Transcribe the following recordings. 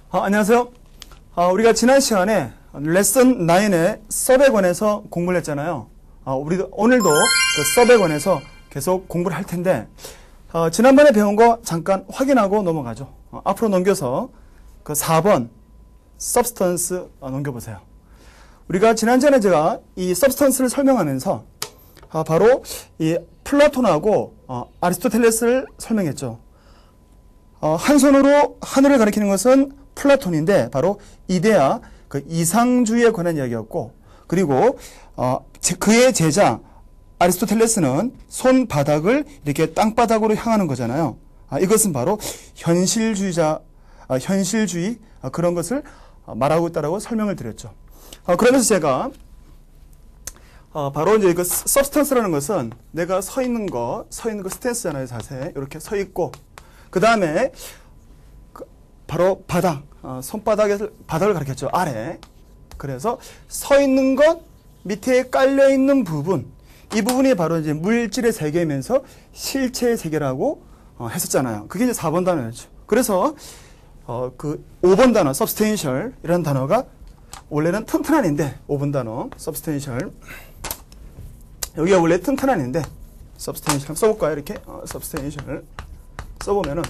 안녕하세요. 우리가 지난 시간에 레슨 9의 서브에 관해서 공부를 했잖아요. 우리도 오늘도 그 서브에 관해서 계속 공부를 할 텐데, 지난번에 배운 거 잠깐 확인하고 넘어가죠. 앞으로 넘겨서 그 4번 substance 넘겨보세요. 우리가 지난전에 제가 이 substance를 설명하면서 바로 이 플라톤하고 아리스토텔레스를 설명했죠. 한 손으로 하늘을 가리키는 것은 플라톤인데 바로 이데아, 그 이상주의에 관한 이야기였고, 그리고 그의 제자 아리스토텔레스는 손바닥을 이렇게 땅바닥으로 향하는 거잖아요. 이것은 바로 현실주의 그런 것을 말하고 있다라고 설명을 드렸죠. 그러면서 제가 바로 이제 그 substance라는 것은 내가 서 있는 거 스탠스잖아요. 자세 이렇게 서 있고, 그 다음에 바로 바닥, 손바닥에서 바닥을 가리켰죠. 아래. 그래서 서 있는 것 밑에 깔려 있는 부분, 이 부분이 바로 이제 물질의 세계이면서 실체의 세계라고 했었잖아요. 그게 이제 4번 단어였죠. 그래서 그 5번 단어 substantial 이라는 단어가 원래는 튼튼한인데, 5번 단어 substantial, 여기가 원래 튼튼한인데 substantial 써볼까요? 이렇게 substantial 써보면은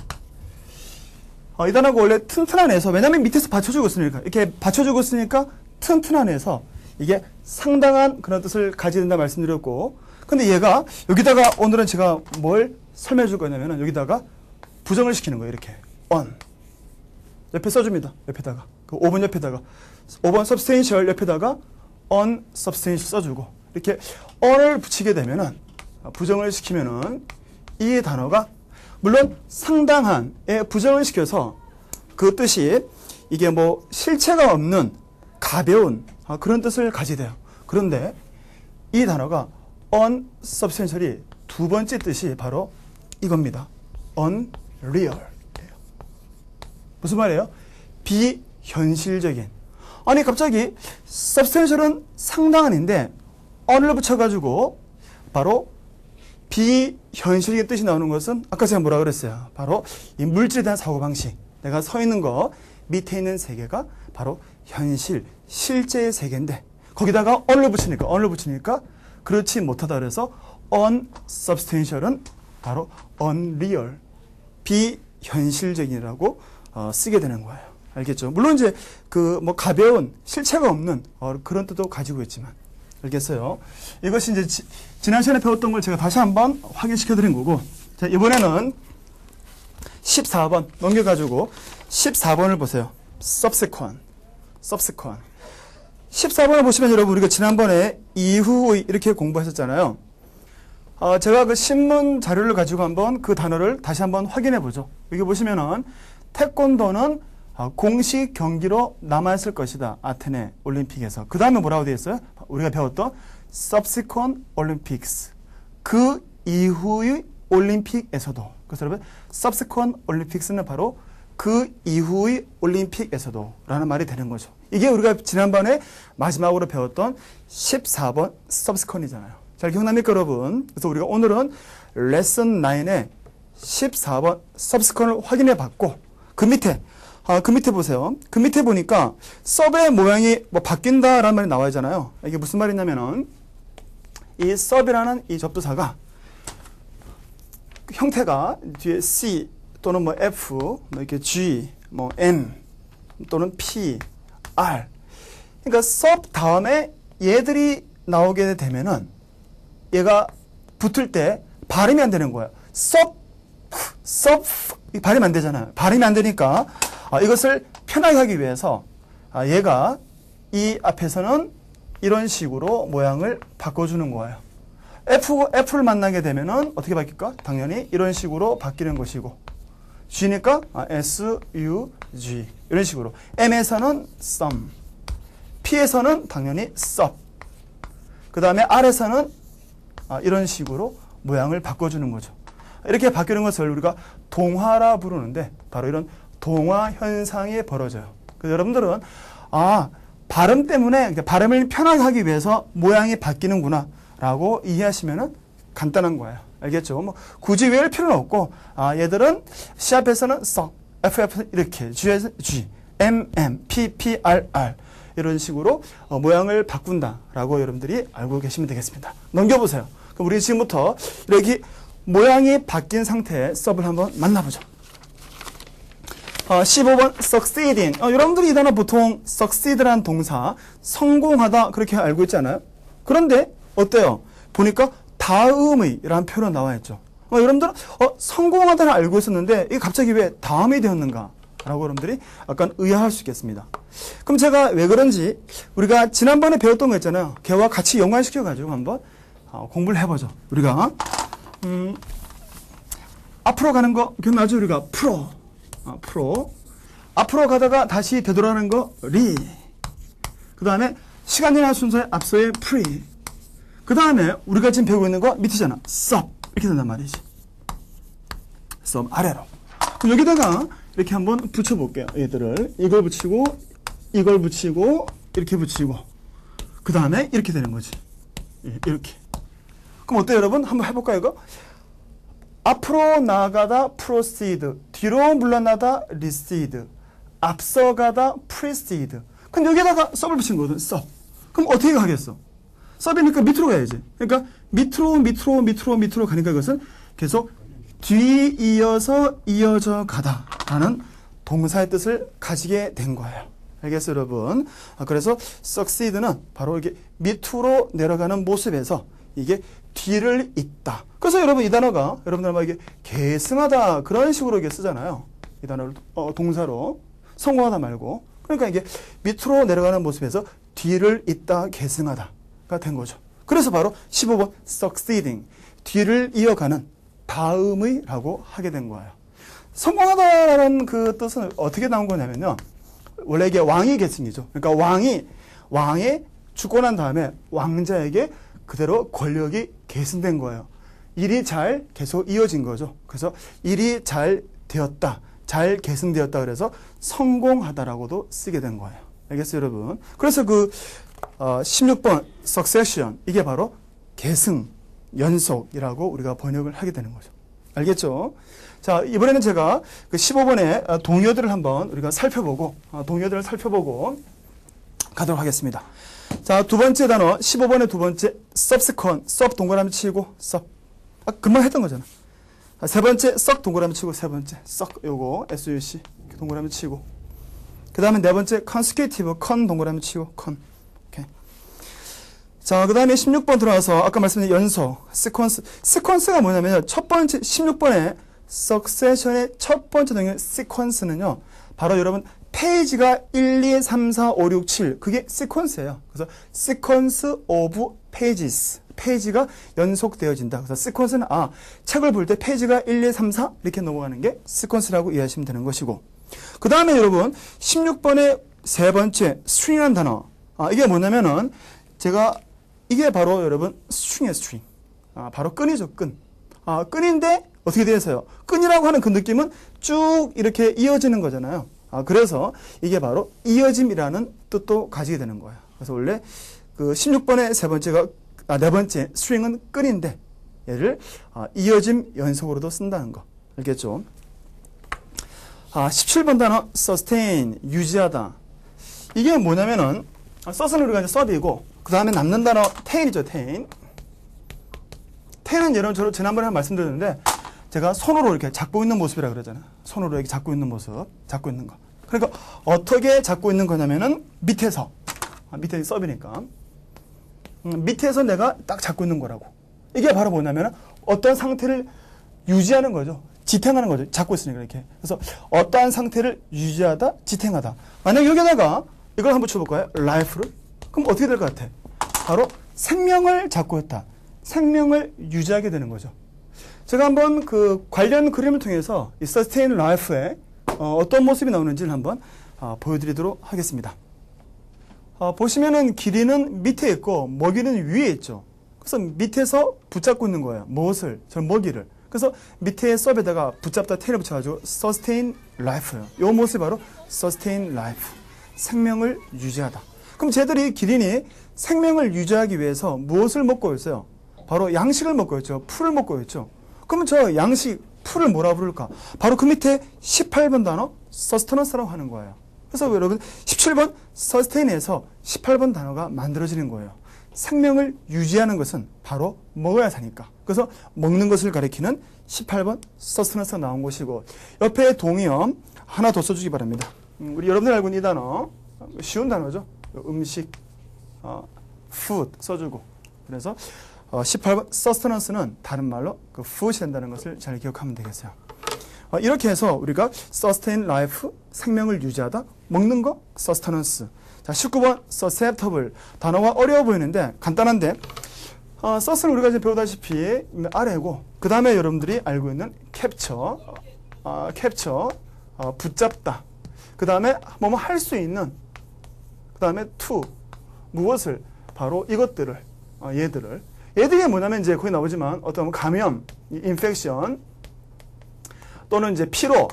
이 단어가 원래 튼튼한에서, 왜냐면 밑에서 받쳐주고 있으니까, 이렇게 받쳐주고 있으니까 튼튼한에서 이게 상당한 그런 뜻을 가지게 된다 말씀드렸고, 근데 얘가 여기다가 오늘은 제가 뭘 설명해 줄 거냐면은 여기다가 부정을 시키는 거예요. 이렇게 on 옆에 써줍니다. 옆에다가 그 5번 옆에다가 5번 substantial 옆에다가 on substantial 써주고, 이렇게 on을 붙이게 되면은, 부정을 시키면은 이 단어가 물론 상당한에 부정을 시켜서 그 뜻이 이게 뭐 실체가 없는 가벼운 그런 뜻을 가지게 돼요. 그런데 이 단어가 unsubstantial이 두 번째 뜻이 바로 이겁니다. unreal. 무슨 말이에요? 비현실적인. 아니 갑자기 substantial은 상당한인데 on을 붙여가지고 바로 비현실적인 뜻이 나오는 것은 아까 제가 뭐라 그랬어요? 바로 이 물질에 대한 사고방식. 내가 서 있는 거 밑에 있는 세계가 바로 현실, 실제의 세계인데 거기다가 on을 붙이니까 그렇지 못하다 그래서 unsubstantial은 바로 unreal, 비현실적이라고 쓰게 되는 거예요. 알겠죠? 물론 이제 그 뭐 가벼운 실체가 없는 그런 뜻도 가지고 있지만, 알겠어요? 이것이 이제 지난 시간에 배웠던 걸 제가 다시 한번 확인시켜 드린 거고, 자, 이번에는 14번 넘겨가지고 14번을 보세요. subsequent. 14번을 보시면 여러분, 우리가 지난번에 이후의 이렇게 공부했었잖아요. 제가 그 신문 자료를 가지고 한번 그 단어를 다시 한번 확인해 보죠. 여기 보시면은 태권도는 공식 경기로 남아있을 것이다. 아테네 올림픽에서. 그 다음에 뭐라고 되어 있어요? 우리가 배웠던 subsequent Olympics. 그 이후의 올림픽에서도. 그래서 여러분, subsequent Olympics는 바로 그 이후의 올림픽에서도 라는 말이 되는 거죠. 이게 우리가 지난번에 마지막으로 배웠던 14번 subsequent이잖아요. 잘 기억납니까, 여러분? 그래서 우리가 오늘은 레슨 9의 14번 subsequent을 확인해 봤고, 그 밑에 보세요. 그 밑에 보니까 sub의 모양이 뭐 바뀐다라는 말이 나와있잖아요. 이게 무슨 말이냐면은 이 sub이라는 이 접두사가 형태가 뒤에 C 또는 뭐 F, 뭐 이렇게 G, 뭐 M 또는 P, R. 그러니까 sub 다음에 얘들이 나오게 되면은 얘가 붙을 때 발음이 안 되는 거예요. sub 발음이 안 되잖아요. 발음이 안 되니까 이것을 편하게 하기 위해서 얘가 이 앞에서는 이런 식으로 모양을 바꿔주는 거예요. F를 만나게 되면은 어떻게 바뀔까? 당연히 이런 식으로 바뀌는 것이고, G니까 S-U-G 이런 식으로, M에서는 some, P에서는 당연히 sub, 그 다음에 R에서는 이런 식으로 모양을 바꿔주는 거죠. 이렇게 바뀌는 것을 우리가 동화라 부르는데 바로 이런 동화 현상이 벌어져요. 그래서 여러분들은 발음 때문에 발음을 편하게 하기 위해서 모양이 바뀌는구나 라고 이해하시면 간단한 거예요. 알겠죠? 뭐 굳이 외울 필요는 없고 얘들은 C 앞에서는 썩, F 앞에서는 이렇게, G에서 G, PPRR 이런 식으로 모양을 바꾼다라고 여러분들이 알고 계시면 되겠습니다. 넘겨보세요. 그럼 우리 지금부터 여기 모양이 바뀐 상태의 섭을 한번 만나보죠. 15번 succeeding. 여러분들이 이 단어 보통 succeed라는 동사 성공하다 그렇게 알고 있지 않아요? 그런데 어때요? 보니까 다음의 라는 표현이 나와 있죠. 여러분들은 성공하다는 알고 있었는데 이게 갑자기 왜 다음이 되었는가? 라고 여러분들이 약간 의아할 수 있겠습니다. 그럼 제가 왜 그런지 우리가 지난번에 배웠던 거 있잖아요. 걔와 같이 연관시켜가지고 한번 공부를 해보죠. 우리가 앞으로 가는 거 기억나죠? 우리가 프로 앞으로 가다가 다시 되돌아가는 거 리. 그 다음에 시간 지나는 순서의 앞서의 프리. 그 다음에 우리가 지금 배우고 있는 거 밑이잖아. 섭 이렇게 된단 말이지. 섭 아래로. 그럼 여기다가 이렇게 한번 붙여볼게요. 얘들을 이걸 붙이고 이걸 붙이고 이렇게 붙이고 그 다음에 이렇게 되는 거지. 이렇게. 그럼 어때요 여러분? 한번 해볼까요 이거? 앞으로 나아가다 proceed, 뒤로 물러나다 recede, 앞서가다 precede. 그럼 여기다가 섭을 붙인 거거든. 섭. 그럼 어떻게 가겠어? 섭이니까 밑으로 가야지. 그러니까 밑으로 가니까 이것은 계속 뒤이어서 이어져 가다라는 동사의 뜻을 가지게 된 거예요. 알겠어요, 여러분? 그래서 succeed는 바로 이게 밑으로 내려가는 모습에서 이게 뒤를 잇다. 그래서 여러분 이 단어가 여러분들 이게 계승하다 그런 식으로 이게 쓰잖아요. 이 단어를 동사로 성공하다 말고. 그러니까 이게 밑으로 내려가는 모습에서 뒤를 잇다 계승하다가 된 거죠. 그래서 바로 15번 succeeding 뒤를 이어가는 다음의라고 하게 된 거예요. 성공하다라는 그 뜻은 어떻게 나온 거냐면요. 원래 이게 왕위 계승이죠. 그러니까 왕이 죽고 난 다음에 왕자에게 그대로 권력이 계승된 거예요. 일이 잘 계속 이어진 거죠. 그래서 일이 잘 되었다, 잘 계승되었다 그래서 성공하다라고도 쓰게 된 거예요. 알겠어요, 여러분? 그래서 그 16번 succession 이게 바로 계승, 연속이라고 우리가 번역을 하게 되는 거죠. 알겠죠? 자, 이번에는 제가 그 15번의 동요들을 한번 우리가 동요들을 살펴보고 가도록 하겠습니다. 자, 두 번째 단어, 15번의 두 번째, subsequent, sub 동그라미 치고, sub. 금방 했던 거잖아. 세 번째, 썩 동그라미 치고, 세 번째, 썩, 요거, SUC, 동그라미 치고. 그 다음에 네 번째, consecutive, con 동그라미 치고, con. 오케이. 자, 그 다음에 16번 들어와서, 아까 말씀드린 연속, sequence. sequence가 뭐냐면요, 첫 번째, 16번의 succession의 첫 번째 동요, sequence는요, 바로 여러분, 페이지가 1, 2, 3, 4, 5, 6, 7. 그게 시퀀스예요. 그래서 sequence of pages. 페이지가 연속되어진다. 그래서 sequence는 책을 볼 때 페이지가 1, 2, 3, 4 이렇게 넘어가는 게 sequence라고 이해하시면 되는 것이고. 그 다음에 여러분 16번의 세 번째 string이라는 단어. 이게 뭐냐면은 이게 바로 여러분 string이에요. string. 바로 끈이죠. 끈. 끈인데 어떻게 되어 있어요? 끈이라고 하는 그 느낌은 쭉 이렇게 이어지는 거잖아요. 그래서 이게 바로 이어짐이라는 뜻도 가지게 되는 거예요. 그래서 원래 그 16번의 네 번째 string은 끈인데 얘를 이어짐 연속으로도 쓴다는 거. 알겠죠? 17번 단어 sustain, 유지하다. 이게 뭐냐면은 sus는 우리가 이제 sub이고 그 다음에 남는 단어 tain이죠. tain은 여러분 저로 지난번에 말씀드렸는데 제가 손으로 이렇게 잡고 있는 모습이라 그러잖아요. 손으로 이렇게 잡고 있는 모습, 잡고 있는 거. 그러니까 어떻게 잡고 있는 거냐면은 밑에서 밑에 서비니까 밑에서 내가 딱 잡고 있는 거라고. 이게 바로 뭐냐면은 어떤 상태를 유지하는 거죠. 지탱하는 거죠. 잡고 있으니까 이렇게. 그래서 어떠한 상태를 유지하다, 지탱하다. 만약 여기다가 이걸 한번 쳐볼까요? life를. 그럼 어떻게 될 것 같아? 바로 생명을 잡고 있다. 생명을 유지하게 되는 거죠. 제가 한번 그 관련 그림을 통해서 이 sustain life에 어떤 모습이 나오는지를 한번 보여드리도록 하겠습니다. 보시면은 길이는 밑에 있고 먹이는 위에 있죠. 그래서 밑에서 붙잡고 있는 거예요. 무엇을? 저 먹이를. 그래서 밑에 서브에다가 붙잡다 테일을 붙여가지고 sustain life예요. 이 모습이 바로 sustain life. 생명을 유지하다. 그럼 쟤들이 기린이 생명을 유지하기 위해서 무엇을 먹고 있어요? 바로 양식을 먹고 있죠. 풀을 먹고 있죠. 그러면 저 양식, 풀을 뭐라 부를까? 바로 그 밑에 18번 단어 sustenance라고 하는 거예요. 그래서 여러분 17번 sustain에서 18번 단어가 만들어지는 거예요. 생명을 유지하는 것은 바로 먹어야 사니까. 그래서 먹는 것을 가리키는 18번 sustenance가 나온 것이고, 옆에 동의어 하나 더 써주기 바랍니다. 우리 여러분들 알고 있는 이 단어, 쉬운 단어죠. 음식, food 써주고. 그래서 18번 sustenance는 다른 말로 그 food이 된다는 것을 잘 기억하면 되겠어요. 이렇게 해서 우리가 sustain life, 생명을 유지하다, 먹는 거 sustenance. 자, 19번 susceptible. 단어가 어려워 보이는데 간단한데, sus는 우리가 이제 배우다시피 아래고, 그 다음에 여러분들이 알고 있는 capture, 붙잡다. 그 다음에 뭐뭐 할 수 있는, 그 다음에 to, 무엇을, 바로 이것들을, 얘들이 뭐냐면 이제 거기 나오지만 어떤 감염, infection, 또는 이제 피로,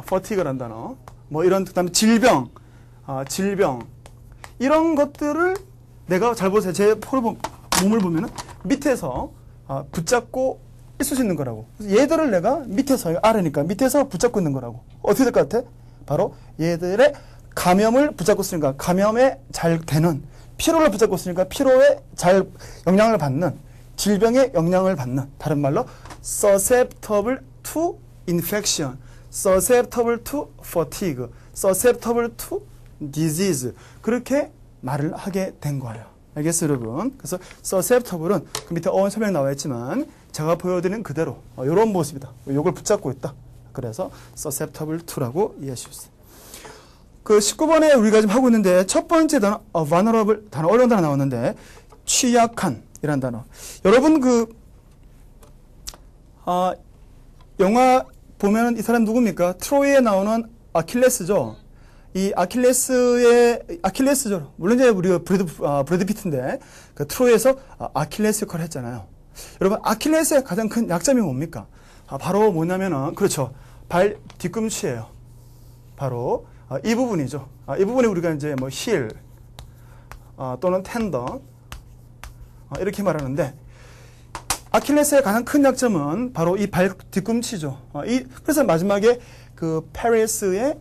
fatigue라는 단어, 뭐 이런, 그 다음에 질병, 이런 것들을 내가 잘 보세요. 제 몸을 보면은 밑에서 붙잡고 있을 수 있는 거라고. 얘들을 내가 밑에서, 아래니까 밑에서 붙잡고 있는 거라고. 어떻게 될 것 같아? 바로 얘들의 감염을 붙잡고 있으니까 감염에 잘 되는, 피로를 붙잡고 있으니까 피로에 잘 영향을 받는, 질병에 영향을 받는, 다른 말로 susceptible to infection, susceptible to fatigue, susceptible to disease. 그렇게 말을 하게 된 거예요. 알겠어요, 여러분? 그래서 susceptible은 그 밑에 어원 설명 나와 있지만 제가 보여드린 그대로 이런 모습이다. 이걸 붙잡고 있다. 그래서 susceptible to라고 이해할 수 있어요. 그 19번에 우리가 지금 하고 있는데 첫 번째 단어 vulnerable, 단어 어려운 단어 나왔는데 취약한 이란 단어. 여러분 영화 보면 이 사람 누굽니까? 트로이에 나오는 아킬레스죠. 이 아킬레스죠. 물론 이제 우리가 브래드 피트인데 그 트로이에서 아킬레스 역할을 했잖아요. 여러분 아킬레스의 가장 큰 약점이 뭡니까? 바로 뭐냐면은 그렇죠. 발 뒤꿈치예요. 바로 이 부분이죠. 이 부분이 우리가 이제 뭐 힐 또는 텐던 이렇게 말하는데 아킬레스의 가장 큰 약점은 바로 이 발 뒤꿈치죠. 그래서 마지막에 그 페리스의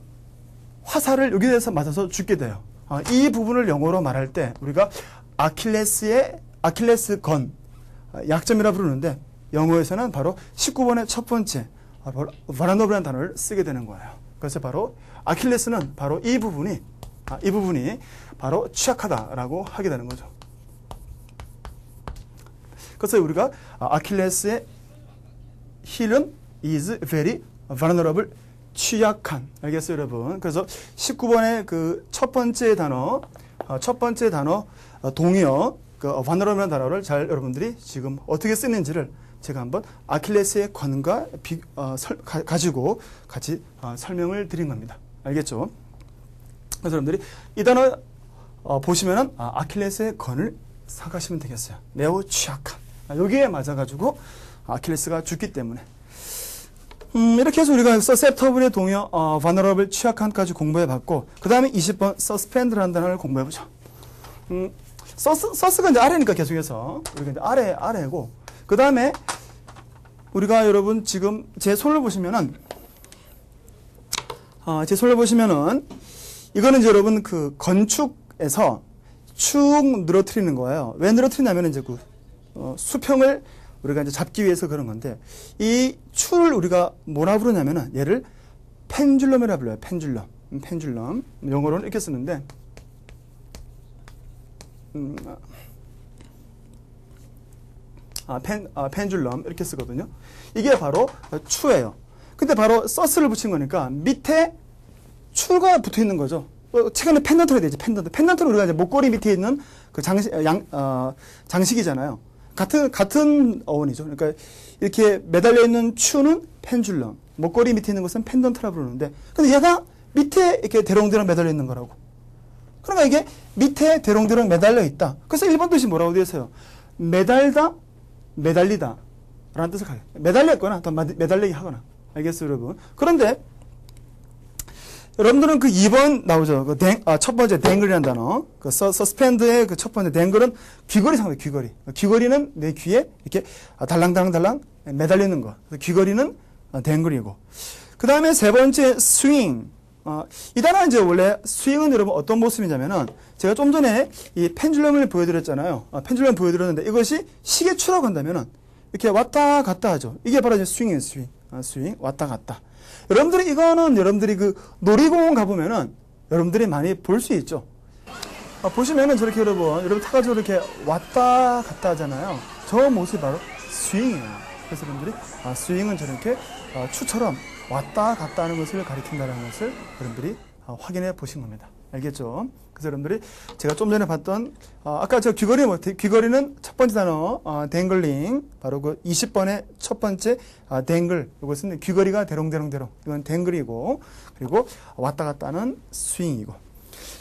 화살을 여기에서 맞아서 죽게 돼요. 이 부분을 영어로 말할 때 우리가 아킬레스 건 약점이라 부르는데 영어에서는 바로 19번의 첫 번째 vulnerable라는 단어를 쓰게 되는 거예요. 그래서 바로 아킬레스는 바로 이 부분이 바로 취약하다라고 하게 되는 거죠. 그래서 우리가 아킬레스의 힐은 is very vulnerable, 취약한. 알겠어요, 여러분? 그래서 19번의 그 첫 번째 단어, 동의어, 그 vulnerable라는 단어를 잘 여러분들이 지금 어떻게 쓰는지를 제가 한번 아킬레스의 건과 가지고 같이 설명을 드린 겁니다. 알겠죠? 그래서 여러분들이 이 단어 보시면은 아킬레스의 건을 생각하시면 되겠어요. 매우 취약한. 여기에 맞아가지고 아킬레스가 죽기 때문에. 이렇게 해서 우리가 susceptible의 동의어 vulnerable, 취약한까지 공부해봤고, 그 다음에 20번 suspend라는 단어를 공부해보죠. sus가 이제 아래니까 계속해서 우리가 이제 아래고, 그 다음에 우리가 여러분 지금 제 손을 보시면은 이거는 이제 여러분 그 건축에서 축 늘어뜨리는 거예요. 왜 늘어뜨리냐면은 이제 그 수평을 우리가 이제 잡기 위해서 그런 건데, 이 축을 우리가 뭐라 부르냐면은 얘를 펜줄럼이라 불러요. 펜줄럼. 영어로는 이렇게 쓰는데, 펜줄럼 이렇게 쓰거든요. 이게 바로 추예요. 근데 바로 서스를 붙인 거니까 밑에 추가 붙어 있는 거죠. 최근에 펜던트가 되지. 펜던트는 우리가 이제 목걸이 밑에 있는 그 장식이잖아요. 같은 어원이죠. 그러니까 이렇게 매달려 있는 추는 펜줄럼, 목걸이 밑에 있는 것은 펜던트라 부르는데, 근데 얘가 밑에 이렇게 대롱대롱 매달려 있는 거라고. 그러니까 이게 밑에 대롱대롱 매달려 있다. 그래서 일본 뜻이 뭐라고 되어 있어요? 매달다, 매달리다 라는 뜻을 가요. 매달려 있거나 더 매달리게 하거나. 알겠어요, 여러분? 그런데 여러분들은 그 2번 나오죠. 그 첫 번째 댕글이라는 단어. 그 서스펜드의 그 첫 번째 댕글은 귀걸이 상황이에요. 귀걸이. 귀걸이는 내 귀에 이렇게 달랑달랑 매달리는 거. 귀걸이는 댕글이고. 그 다음에 세 번째 스윙. 이 단어는 이제 원래 스윙은 여러분 어떤 모습이냐면은 제가 좀 전에 이 펜듈럼을 보여드렸잖아요. 펜듈럼 보여드렸는데 이것이 시계추라고 한다면은 이렇게 왔다 갔다 하죠. 이게 바로 이제 스윙이에요, 스윙. 스윙, 왔다 갔다. 여러분들이 이거는 여러분들이 그 놀이공원 가보면은 여러분들이 많이 볼 수 있죠. 보시면은 저렇게 여러분 타가지고 이렇게 왔다 갔다 하잖아요. 저 모습이 바로 스윙이에요. 그래서 여러분들이 스윙은 저렇게 추처럼 왔다 갔다 하는 것을 가리킨다는 것을 여러분들이 확인해 보신 겁니다. 알겠죠? 그래서 여러분들이 제가 좀 전에 봤던 아까 저 귀걸이는 첫 번째 단어 댕글링, 바로 그 20번의 첫 번째 댕글, 이것은 귀걸이가 대롱대롱대롱, 이건 댕글이고, 그리고 왔다 갔다 하는 스윙이고.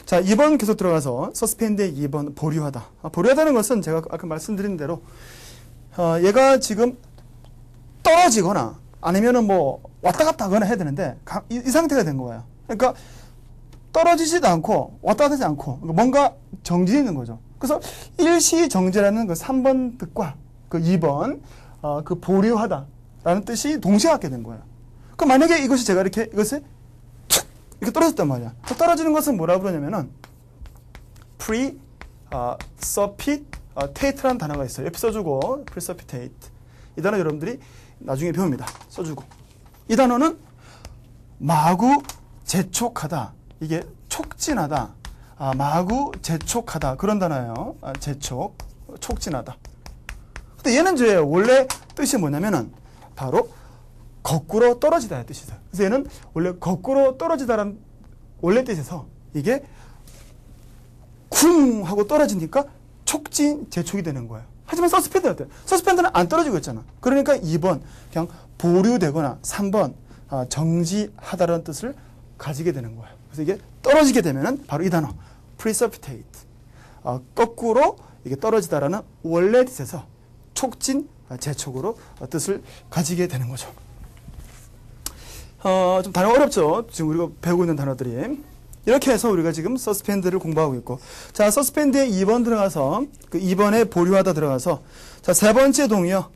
자, 2번 계속 들어가서 서스펜드의 2번 보류하다. 보류하다는 것은 제가 아까 말씀드린 대로 얘가 지금 떨어지거나 아니면은 뭐 왔다 갔다 하거나 해야 되는데 이 상태가 된 거예요. 그러니까 떨어지지도 않고 왔다 갔다 하지 않고 뭔가 정지되어 있는 거죠. 그래서 일시정지라는 그 3번 뜻과 그 2번 그 보류하다라는 뜻이 동시에 갖게 된 거예요. 그럼 만약에 이것이 제가 이것에 툭 이렇게 떨어졌단 말이야. 떨어지는 것은 뭐라 그러냐면은 precipitate라는 단어가 있어요. 옆에 써주고 precipitate. 이 단어 여러분들이 나중에 배웁니다. 써주고. 이 단어는 마구 재촉하다. 이게 촉진하다. 마구 재촉하다. 그런 단어예요. 촉진하다. 근데 얘는 이제 원래 뜻이 뭐냐면은 바로 거꾸로 떨어지다의 뜻이죠. 그래서 얘는 원래 거꾸로 떨어지다라는 원래 뜻에서 이게 쿵 하고 떨어지니까 촉진, 재촉이 되는 거예요. 하지만 서스펜드는 어때요? 서스펜드는 안 떨어지고 있잖아. 그러니까 2번 그냥 보류되거나 3번 정지하다라는 뜻을 가지게 되는 거예요. 그래서 이게 떨어지게 되면은 바로 이 단어 precipitate, 거꾸로 이게 떨어지다라는 원래 뜻에서 촉진, 재촉으로 뜻을 가지게 되는 거죠. 좀 단어가 어렵죠. 지금 우리가 배우고 있는 단어들이. 이렇게 해서 우리가 지금 서스펜드를 공부하고 있고, 자, 서스펜드에 2번 들어가서 그 2번에 보류하다 들어가서, 자, 세 번째 동이요.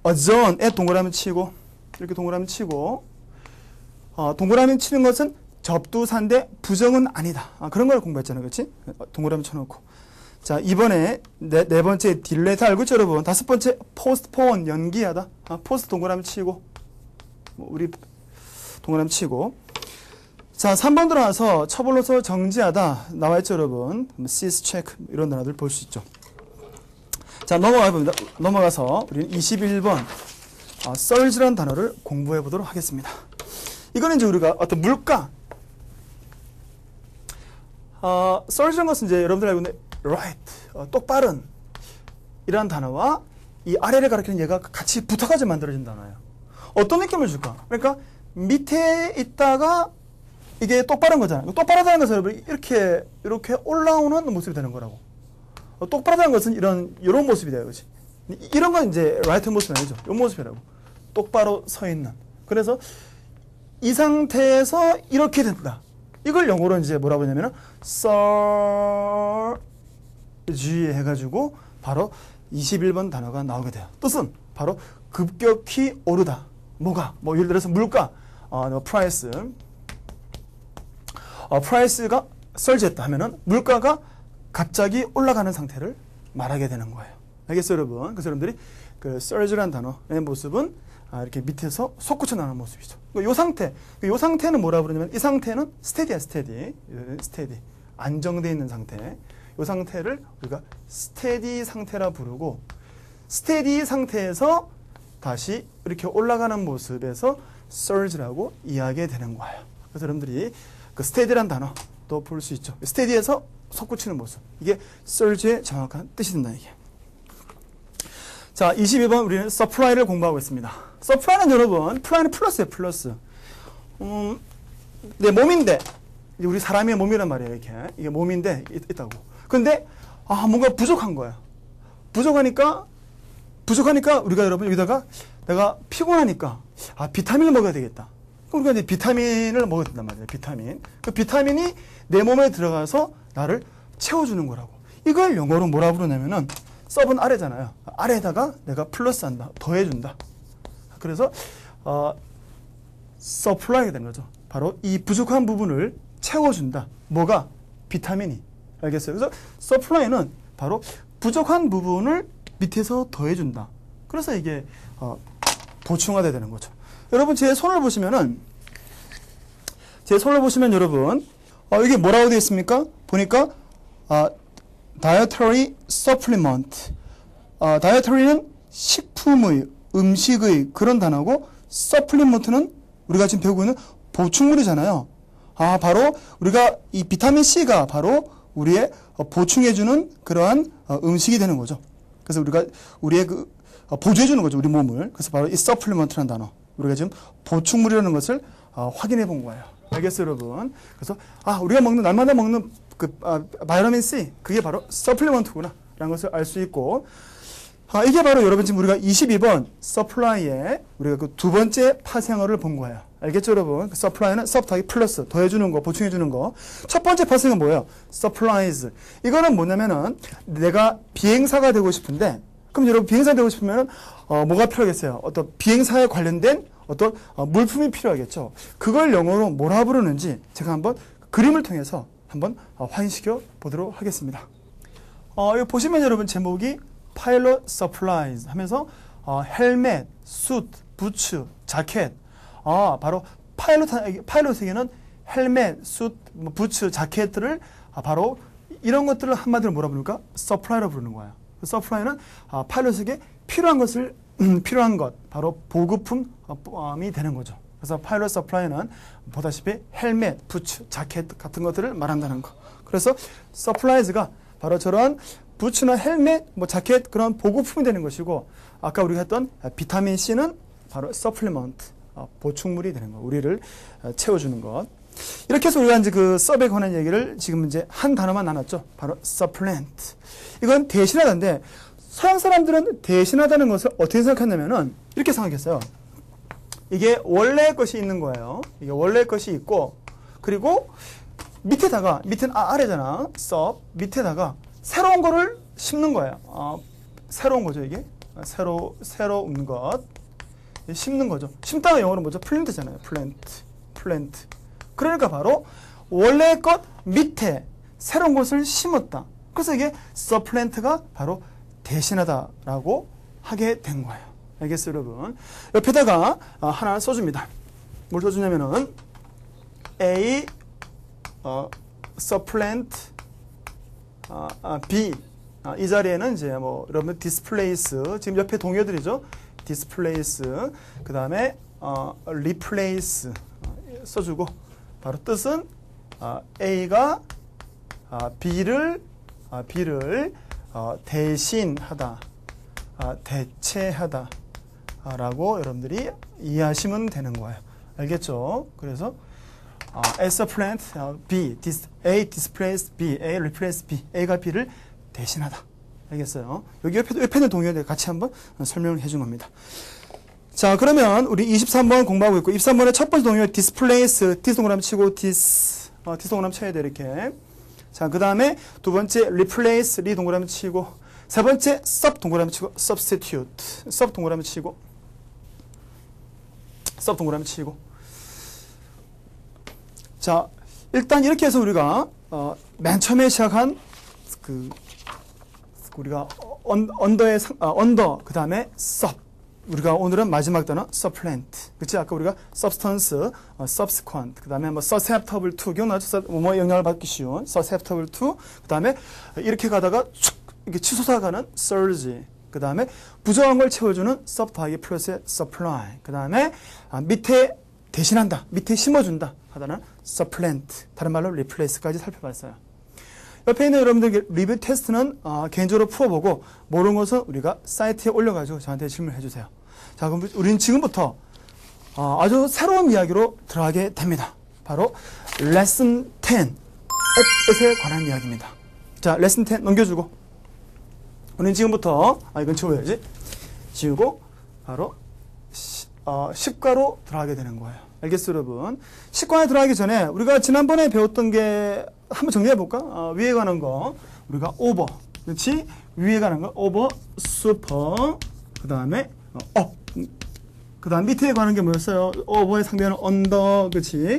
adjourn에 동그라미 치고, 이렇게 동그라미 치고, 동그라미 치는 것은 접두사인데 부정은 아니다. 그런 걸 공부했잖아요. 그렇지? 동그라미 쳐놓고. 자, 이번에 네 번째 딜레이 다 알고 있죠, 여러분? 다섯 번째 postpone, 연기하다. 포스트 동그라미 치고, 우리 동그라미 치고. 자, 3번 들어가서 처벌로서 정지하다 나와있죠, 여러분? cease check 이런 단어들 볼 수 있죠. 자, 넘어가서 우리는 21번 surge라는 단어를 공부해 보도록 하겠습니다. 이거는 이제 우리가 어떤 물가, surge라는 것은 이제 여러분들 알고 있는 right, 똑바른 이라는 단어와 이 아래를 가리키는 얘가 같이 붙어가지고 만들어진 단어예요. 어떤 느낌을 줄까? 그러니까 밑에 있다가 이게 똑바른 거잖아요. 똑바르다는 것은 여러분 이렇게 올라오는 모습이 되는 거라고. 똑바르다는 것은 이런 모습이 돼요, 그렇지? 이런 건 이제 라이트 모습이 아니죠. 이 모습이라고. 똑바로 서 있는. 그래서 이 상태에서 이렇게 된다. 이걸 영어로 이제 뭐라고 하냐면은 surge 해가지고 바로 21번 단어가 나오게 돼요. 뜻은 바로 급격히 오르다. 뭐가? 뭐 예를 들어서 물가, price. 프라이스가 surge했다 하면은 물가가 갑자기 올라가는 상태를 말하게 되는 거예요. 알겠어요, 여러분? 그래서 여러분들이 그 surge라는 단어의 모습은 이렇게 밑에서 솟구쳐 나오는 모습이죠. 요 상태는 뭐라 그러냐면 이 상태는 steady야, steady. 안정되어 있는 상태. 요 상태를 우리가 steady 상태라 부르고, steady 상태에서 다시 이렇게 올라가는 모습에서 surge라고 이야기가 되는 거예요. 그래서 여러분들이 그 스테디라는 단어도 볼 수 있죠. 스테디에서 솟구치는 모습. 이게 surge의 정확한 뜻이 된다, 이게. 자, 22번 우리는 supply를 공부하고 있습니다. supply는 여러분, supply는 플러스예요, 플러스. 내 몸인데, 우리 사람의 몸이란 말이에요, 이렇게. 이게 몸인데, 있다고. 근데, 뭔가 부족한 거야. 부족하니까 우리가 여러분, 여기다가 내가 피곤하니까, 비타민을 먹어야 되겠다. 그러니까 이제 비타민을 먹어야 된단 말이에요. 비타민. 그 비타민이 내 몸에 들어가서 나를 채워주는 거라고. 이걸 영어로 뭐라 부르냐면은 서브는 아래잖아요. 아래에다가 내가 플러스한다. 더해준다. 그래서 supply가 되는 거죠. 바로 이 부족한 부분을 채워준다. 뭐가? 비타민이. 알겠어요? 그래서 supply는 바로 부족한 부분을 밑에서 더해준다. 그래서 이게 보충화돼야 되는 거죠. 여러분 제 손을 보시면은 여러분 이게 뭐라고 되어 있습니까? 보니까 dietary supplement. dietary는 식품의, 음식의 그런 단어고 supplement는 우리가 지금 배우고 있는 보충물이잖아요. 바로 우리가 이 비타민 C가 바로 우리의 보충해주는 그러한 음식이 되는 거죠. 그래서 우리의 보조해주는 거죠, 우리 몸을. 그래서 바로 이 supplement라는 단어, 우리가 지금 보충물이라는 것을 확인해 본 거예요. 알겠어요, 여러분? 그래서 우리가 날마다 먹는 바이타민 C, 그게 바로 supplement구나 라는 것을 알 수 있고, 이게 바로 여러분 지금 우리가 22번 supply에 우리가 그 두 번째 파생어를 본 거예요. 알겠죠, 여러분? supply는 sub 더하기 플러스, 더해주는 거, 보충해주는 거. 첫 번째 파생은 뭐예요? supplies. 이거는 뭐냐면은 내가 비행사가 되고 싶은데, 그럼 여러분 비행사 되고 싶으면 뭐가 필요하겠어요? 어떤 비행사에 관련된 어떤 물품이 필요하겠죠. 그걸 영어로 뭐라 부르는지 제가 한번 그림을 통해서 한번 확인시켜 보도록 하겠습니다. 여기 보시면 여러분 제목이 Pilot Supplies 하면서 헬멧, 숫, 부츠, 자켓. 바로 파일럿에게는 헬멧, 숫, 부츠, 자켓들을 바로 이런 것들을 한마디로 뭐라 부를까? 서플라이로 부르는 거예요. 서플라이는 파일럿에게 필요한 것, 바로 보급품이 되는 거죠. 그래서 파일럿 서플라이는 보다시피 헬멧, 부츠, 자켓 같은 것들을 말한다는 거. 그래서 서플라이즈가 바로 저런 부츠나 헬멧, 자켓 그런 보급품이 되는 것이고, 아까 우리가 했던 비타민 C는 바로 서플리먼트, 보충물이 되는 거, 우리를 채워주는 것. 이렇게 해서 우리가 이제 그 섭에 관한 얘기를 지금 이제 한 단어만 나눴죠. 바로 supplement. 이건 대신하다인데, 서양 사람들은 대신하다는 것을 어떻게 생각했냐면은 이렇게 생각했어요. 이게 원래 것이 있는 거예요. 이게 원래 것이 있고, 그리고 밑에다가, 밑에는 아래잖아. sub. 밑에다가 새로운 거를 심는 거예요. 새로운 거죠, 이게. 새로운 것. 심는 거죠. 심다가 영어로 뭐죠? 플랜트잖아요. 플랜트. 그러니까 바로 원래 것 밑에 새로운 것을 심었다. 그래서 이게 서플랜트가 바로 대신하다라고 하게 된 거예요. 알겠어요, 여러분? 옆에다가 하나 써줍니다. 뭘 써주냐면은 A supplement B 이 자리에는 이제 여러분 displace 지금 옆에 동요들이죠. displace 그 다음에 replace 써주고 바로 뜻은 A가 B를 대신하다, 대체하다 라고 여러분들이 이해하시면 되는 거예요. 알겠죠? 그래서 A supplant B, A displace B, A replace B, A가 B를 대신하다. 알겠어요? 여기 옆에 있는 동요들 같이 한번 설명을 해준 겁니다. 자, 그러면 우리 23번 공부하고 있고 23번의 첫 번째 동요 displace, dis 동그라미 치고 dis 동그라미 쳐야 돼 이렇게. 자, 그 다음에 두 번째 replace, 리 동그라미 치고 세 번째 sub 동그라미 치고 substitute, sub 동그라미 치고 sub 동그라미 치고. 자, 일단 이렇게 해서 우리가 맨 처음에 시작한 우리가 언더 그 다음에 sub, 우리가 오늘은 마지막 단어 supplant, 그치? 아까 우리가 substance, subsequent, 그 다음에 susceptible to, 기억나죠? 영향을 받기 쉬운 susceptible to, 그 다음에 이렇게 가다가 쭉 이렇게 치솟아 가는 surge, 그 다음에 부족한 걸 채워주는 sub 더하기 플러스의 supply, 그 다음에 밑에 대신한다, 밑에 심어준다 하다는 supplant, 다른 말로 replace까지 살펴봤어요. 옆에 있는 여러분들 리뷰 테스트는 개인적으로 풀어보고 모르는 것은 우리가 사이트에 올려가지고 저한테 질문해 주세요. 자, 그럼 우리는 지금부터 아주 새로운 이야기로 들어가게 됩니다. 바로 레슨 10, 햇빛에 관한 이야기입니다. 자, 레슨 10 넘겨주고 우리는 지금부터 이건 지워야지. 지우고 바로 10과로 들어가게 되는 거예요. 알겠어요, 여러분? 10과에 들어가기 전에 우리가 지난번에 배웠던 게 한번 정리해 볼까? 위에 관한 거 우리가 over, 그렇지? 위에 관한 거 over, super, 그 다음에 up, 그 다음 밑에 관한 게 뭐였어요? over의 상대는 under, 그치?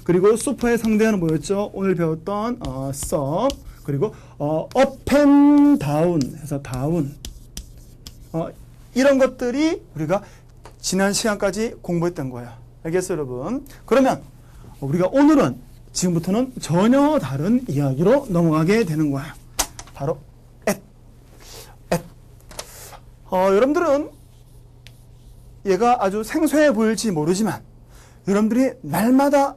그리고 super의 상대는 뭐였죠? 오늘 배웠던 sub, 그리고 up and down 해서 down. 이런 것들이 우리가 지난 시간까지 공부했던 거예요. 알겠어요, 여러분? 그러면 우리가 오늘은 지금부터는 전혀 다른 이야기로 넘어가게 되는 거예요. 바로 at. 여러분들은 얘가 아주 생소해 보일지 모르지만 여러분들이 날마다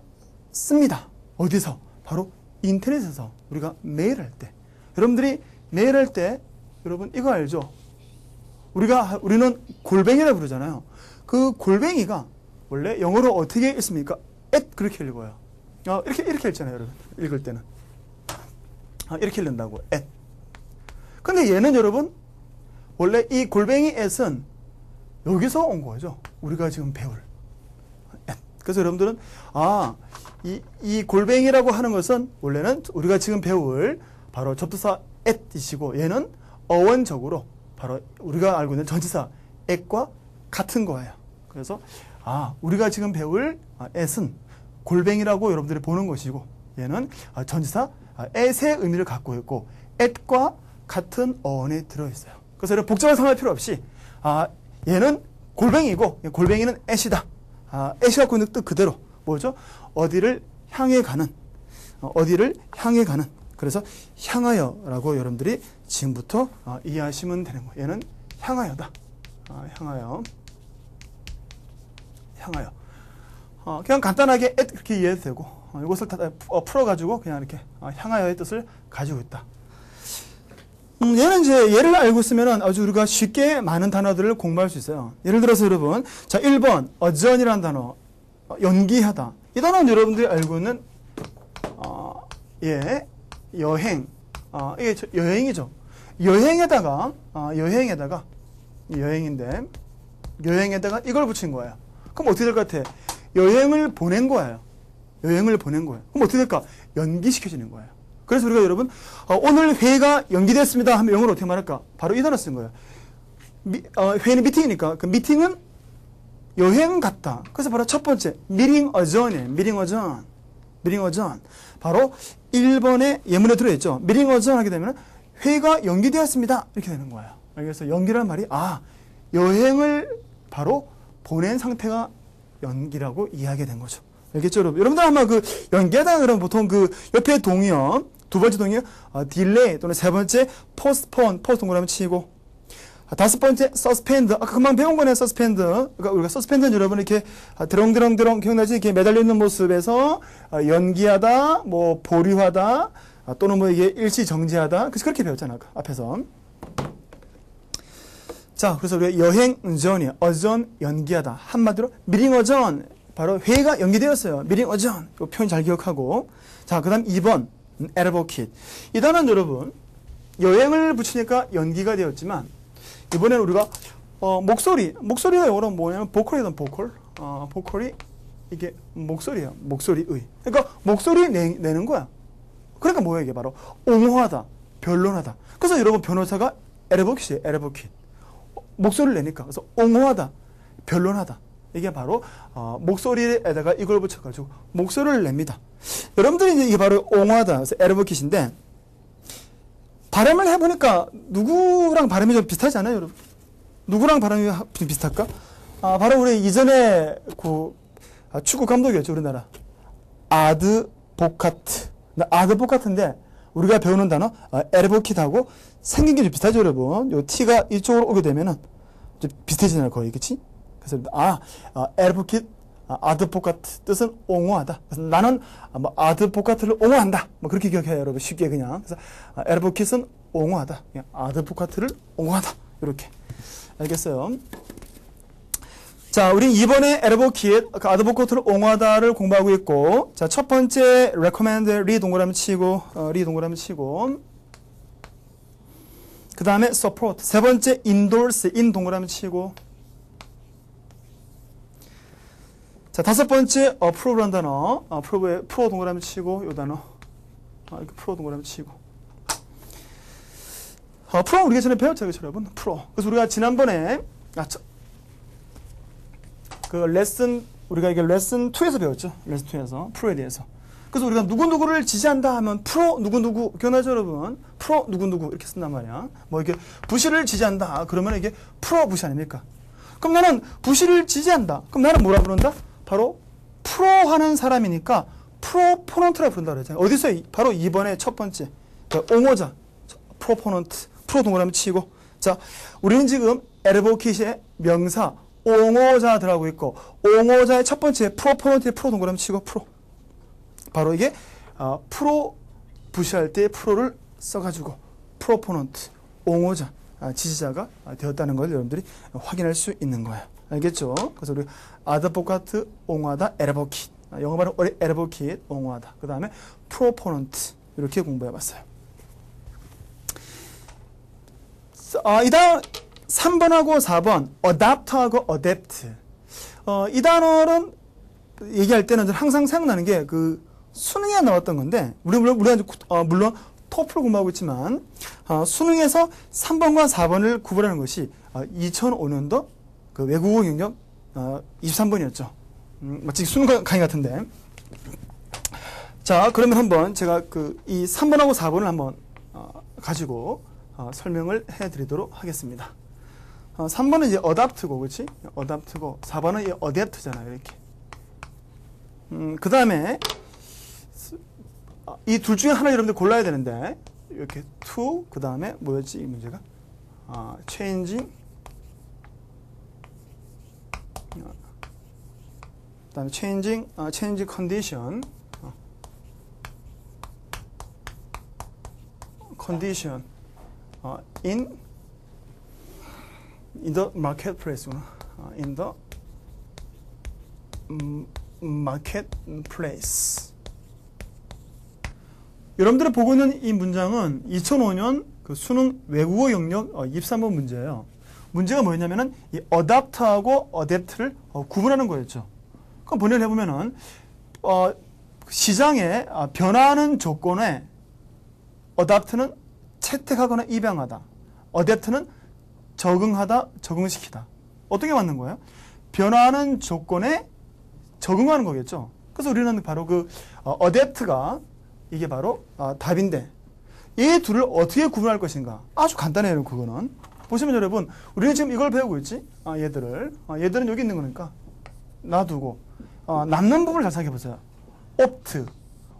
씁니다. 어디서? 바로 인터넷에서 우리가 메일할 때. 여러분들이 메일할 때 여러분 이거 알죠? 우리는 골뱅이라고 부르잖아요. 그 골뱅이가 원래 영어로 어떻게 읽습니까? at 그렇게 읽어요. 이렇게 읽잖아요, 여러분. 읽을 때는. 이렇게 읽는다고. at. 근데 얘는 여러분 원래 이 골뱅이 at은 여기서 온 거죠. 우리가 지금 배울. at. 그래서 여러분들은 이 골뱅이라고 하는 것은 원래는 우리가 지금 배울 바로 접두사 at이시고 얘는 어원적으로 바로 우리가 알고 있는 전치사 at과 같은 거예요. 그래서 우리가 지금 배울 at은 골뱅이라고 여러분들이 보는 것이고 얘는 전치사 at의 의미를 갖고 있고 at과 같은 어원에 들어있어요. 그래서 여러분 복잡한 상할 필요 없이 얘는 골뱅이고 골뱅이는 at이다. at이 갖고 있는 뜻 그대로 뭐죠? 어디를 향해 가는 그래서 향하여라고 여러분들이 지금부터 이해하시면 되는 거예요. 얘는 향하여다. 향하여. 그냥 간단하게 at 그렇게 이해해도 되고 이것을 다 풀어가지고 그냥 이렇게 향하여의 뜻을 가지고 있다. 얘는 이제 얘를 알고 있으면 아주 우리가 쉽게 많은 단어들을 공부할 수 있어요. 예를 들어서 여러분, 자 1번 adjourn이라는 단어, 연기하다. 이 단어는 여러분들이 알고 있는 여행, 이게 여행이죠. 여행에다가 이걸 붙인 거예요. 그럼 어떻게 될 것 같아? 여행을 보낸 거예요. 그럼 어떻게 될까? 연기시켜지는 거예요. 그래서 우리가 여러분 오늘 회의가 연기됐습니다 하면 영어로 어떻게 말할까? 바로 이 단어 쓴 거예요. 회의는 미팅이니까 그 미팅은 여행 같다. 그래서 바로 첫 번째 meeting adjourn이에요. meeting adjourn. 바로 1번의 예문에 들어있죠. meeting adjourn 하게 되면 회의가 연기되었습니다. 이렇게 되는 거예요. 그래서 연기라는 말이 여행을 바로 보낸 상태가 연기라고 이해하게 된 거죠. 알겠죠, 여러분? 여러분들 아마 그 연기하다 그러면 보통 그 옆에 동의어, 두 번째 동의어 delay 또는 세 번째 postpone, 동그라미 치고 다섯 번째 suspend, 아까 금방 배운 거네, suspend. 그러니까 우리가 suspend는 여러분 이렇게 드렁드렁 기억나지? 이렇게 매달려 있는 모습에서 연기하다, 뭐 보류하다, 또는 뭐 이게 일시 정지하다. 그래서 그렇게 배웠잖아, 아까 앞에서. 자, 그래서 우리가 여행 adjourn이야. adjourn 연기하다. 한마디로 meeting adjourn. 바로 회의가 연기되었어요. meeting adjourn. 이 표현 잘 기억하고. 자, 그 다음 2번 advocate. 이 단어는 여러분 여행을 붙이니까 연기가 되었지만 이번에는 우리가 목소리가 영어로 뭐냐면 보컬이든 보컬. 보컬이 이게 목소리예요. 목소리의. 그러니까 목소리 내는 거야. 그러니까 뭐야 이게 바로 옹호하다, 변론하다. 그래서 여러분 변호사가 advocate예요. advocate. 목소리를 내니까. 그래서 옹호하다, 변론하다. 이게 바로 목소리에다가 이걸 붙여가지고 목소리를 냅니다. 여러분들이 이제 이게 바로 옹호하다, 그래서 advocate인데 발음을 해보니까 누구랑 발음이 좀 비슷하지 않아요, 여러분? 누구랑 발음이 비슷할까? 바로 우리 이전에 그 축구 감독이었죠, 우리나라. 아드보카트. 아드보카트인데 우리가 배우는 단어 advocate하고 생긴 게 좀 비슷하죠, 여러분? 요 T가 이쪽으로 오게 되면은 좀 비슷해지잖아요, 거의, 그치? 그래서 advocate, 아드보카트 뜻은 옹호하다. 그래서 나는 뭐 아드보카트를 옹호한다. 뭐 그렇게 기억해요, 여러분. 쉽게 그냥. 그래서 advocate는 옹호하다. 그냥 아드보카트를 옹호하다. 이렇게. 알겠어요? 자, 우리 이번에 advocate, 아드보카트를 옹호하다를 공부하고 있고, 자, 첫 번째 recommend, 리 동그라미 치고, 그 다음에 support, 세 번째 endorse, 인 동그라미 치고, 자, 다섯 번째 approve라는 단어, approve에 pro 동그라미 치고, 요 단어, 이렇게 pro 동그라미 치고. pro 우리가 전에 배웠죠, 그렇죠, 여러분? pro. 그래서 우리가 지난번에 우리가 이게 레슨 2에서 배웠죠. 레슨 2에서 프로에 대해서. 그래서 우리가 누구누구를 지지한다 하면 프로 누구누구, 기억나죠 여러분? 프로 누구누구 이렇게 쓴단 말이야. 뭐 이게 부시를 지지한다 그러면 이게 프로 부시 아닙니까? 그럼 나는 부시를 지지한다. 그럼 나는 뭐라 부른다? 바로 프로 하는 사람이니까 프로포넌트라 부른다 그랬잖아요. 어디서? 바로 2번의 첫 번째. 옹호자. 프로포넌트. 프로 동그라미 치고. 자, 우리는 지금 에르보킷의 명사 옹호자 들어가고 있고, 옹호자의 첫 번째 프로포넌트의 프로 동그라미 치고 프로. 바로 이게 프로 부시할 때 프로를 써가지고 프로포넌트, 옹호자, 지지자가 되었다는 걸 여러분들이 확인할 수 있는 거예요. 알겠죠? 그래서 우리 아드보카트, 옹호하다, 에르보킷. 영어 발음 에르보킷, 옹호하다. 그 다음에 프로포넌트 이렇게 공부해봤어요. 이 다음 3번하고 4번 adapt하고 adapt. 이 단어는 얘기할 때는 항상 생각나는 게 그 수능에 나왔던 건데 물론 토플 공부하고 있지만 수능에서 3번과 4번을 구분하는 것이 2005년도 그 외국어 경력 23번이었죠. 마치 수능 강의 같은데. 자, 그러면 한번 제가 이 3번하고 4번을 한번 가지고 설명을 해드리도록 하겠습니다. 3번은 이제 adapt고, 그렇지? adapt고, 4번은 이 adapt잖아요, 이렇게. 그 다음에 이 둘 중에 하나 여러분들 골라야 되는데 이렇게 to, 그 다음에 뭐였지 이 문제가? changing, 그 다음에 changing condition, in the marketplace, in the marketplace. 여러분들이 보고 있는 이 문장은 2005년 그 수능 외국어 영역 23번 문제예요. 문제가 뭐였냐면은 이 adapt하고 adapt를 구분하는 거였죠. 그럼 번역을 해보면은 시장에 변화하는 조건에 adapt는 채택하거나 입양하다, adapt는 적응하다, 적응시키다. 어떻게 맞는 거예요? 변화하는 조건에 적응하는 거겠죠. 그래서 우리는 바로 그 adapt가 이게 바로 답인데, 이 둘을 어떻게 구분할 것인가? 아주 간단해요, 그거는. 보시면 여러분, 우리는 지금 이걸 배우고 있지? 얘들은 여기 있는 거니까 놔두고 남는 부분을 잘 생각해보세요.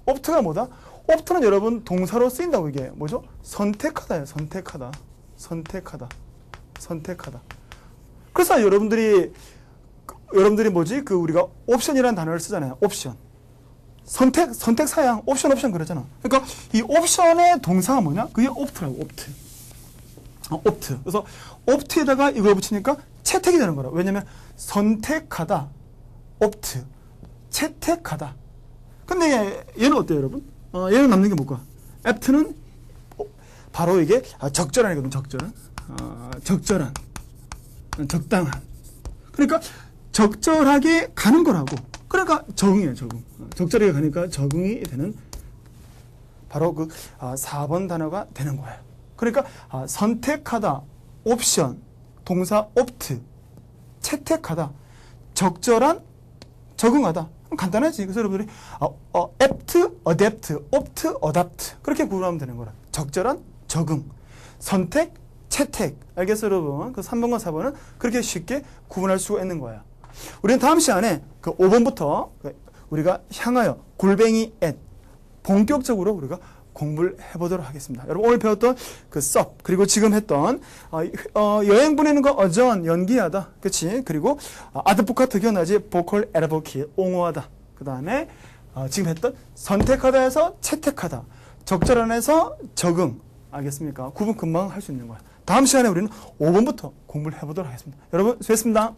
opt가 뭐다? opt는 여러분 동사로 쓰인다고. 이게 뭐죠? 선택하다예요. 선택하다. 그래서 여러분들이 뭐지? 우리가 옵션이라는 단어를 쓰잖아요. 옵션. 선택 사양, 옵션 그러잖아. 그러니까 이 옵션의 동사가 뭐냐? 그게 opt라고, opt. 그래서 opt에다가 이걸 붙이니까 채택이 되는 거라. 왜냐면 선택하다, opt, 채택하다. 근데 얘는 어때요, 여러분? 얘는 남는 게 뭘까? apt는 바로 이게 적절한이거든. 적절한, 적당한. 그러니까 적절하게 가는 거라고. 그러니까 적응이에요, 적응. 적절하게 가니까 적응이 되는 바로 4번 단어가 되는 거예요. 그러니까 선택하다, 옵션, 동사 opt, 채택하다, 적절한, 적응하다. 간단하지. 그래서 여러분들이 apt, adapt, opt, adapt 그렇게 구분하면 되는 거라. 적절한, 적응, 선택, 채택. 알겠어요, 여러분? 그 3번과 4번은 그렇게 쉽게 구분할 수가 있는 거야. 우리는 다음 시간에 5번부터 우리가 향하여 골뱅이 at 본격적으로 우리가 공부를 해보도록 하겠습니다. 여러분 오늘 배웠던 sup 그리고 지금 했던 여행 보내는 거 어전 연기하다, 그렇지? 그리고 아드보카트 기억나지? 보컬 에르보키 옹호하다. 그 다음에 지금 했던 선택하다에서 채택하다, 적절한에서 적응. 알겠습니까? 구분 금방 할 수 있는 거야. 다음 시간에 우리는 5번부터 공부를 해보도록 하겠습니다. 여러분 수고했습니다.